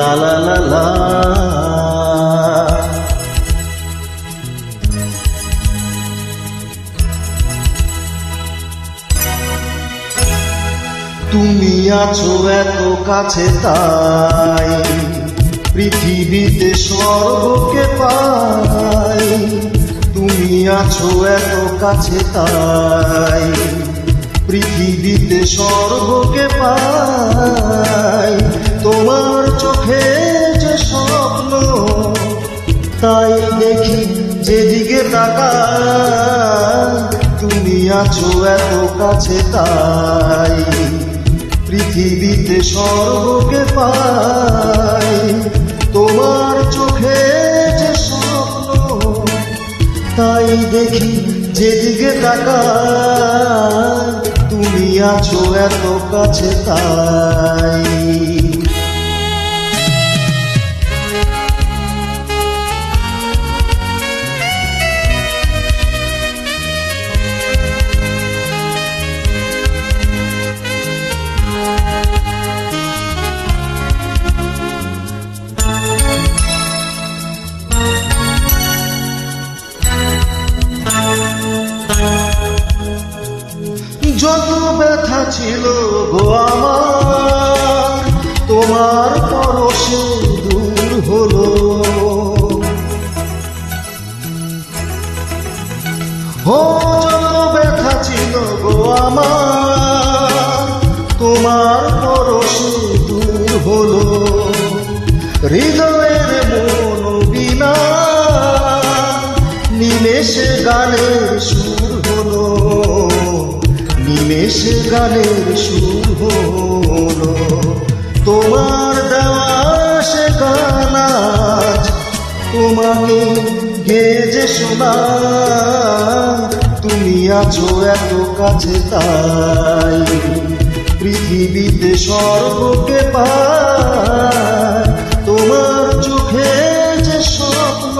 লা লা লা লা। তুমি আছো এত কাছে তাই পৃথিবীতে স্বর্গকে পাই। তুমি আছো এত কাছে তাই পৃথিবীতে স্বর্গকে পাই। তোমার চোখে যে স্বপ্ন তাই দেখি যেদিকে তাকাই। তুমি আছো এত কাছে তাই পৃথিবীতে স্বর্গকে পাই। তোমার চোখে যে স্বপ্ন তাই দেখি যেদিকে তাকাই। তুমি আছো এত কাছে তাই। যত ব্যথা ছিল গো আমার তোমার পরশে দূর হলো। ও যত ব্যথা ছিল গো আমার তোমার পরশে দূর হলো। হৃদয়ের মন বিনা নিমেষে গানের সুর হলো। নিমেষে গানের সুর হলো। তোমার দেওয়া সে গান আজ তোমাকে গেয়ে শোনা। তুমি আছো এত কাছে তাই পৃথিবীতে স্বর্গকে পাই। তোমার চোখে যে স্বপ্ন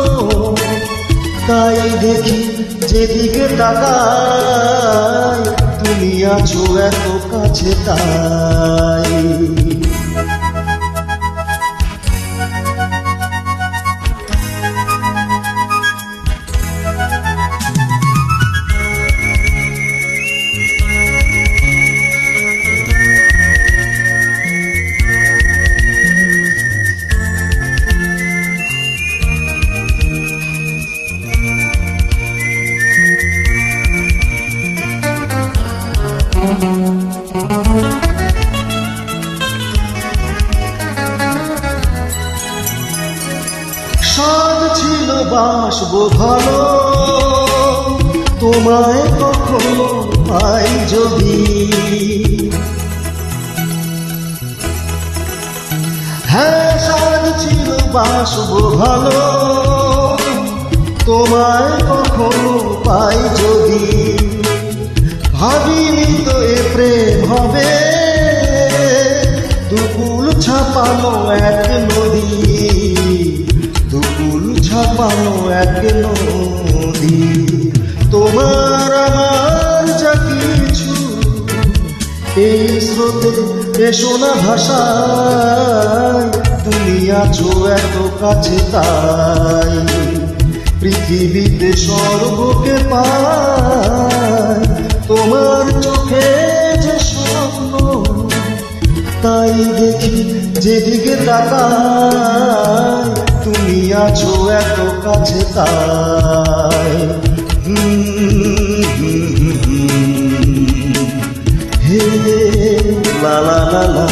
তাই দেখি যেদিকে তাকাই। তুমি আছো এত কাছে তাই। সাধ ছিল বাসবো ভালো তোমায় কখনো পাই যদি। হ্যাঁ সাধ ছিল বাসবো ভালো তোমায় কখনো পাই যদি। ভাবিনি তো এ প্রেম হবে দুকুল ছাপানো এক নদী। দুকুল ছাপানো এক নদী। তোমার আমার যা কিছু এই স্রোতে এসো না ভাষায়। তুমি আছো এত কাছে তাই পৃথিবীতে স্বর্গকে পাই। তোমার চোখে যে স্বপ্ন তাই দেখি যেদিকে তাকাই। তুমি আছো এত কাছে তাই। হে লা লা লা লা।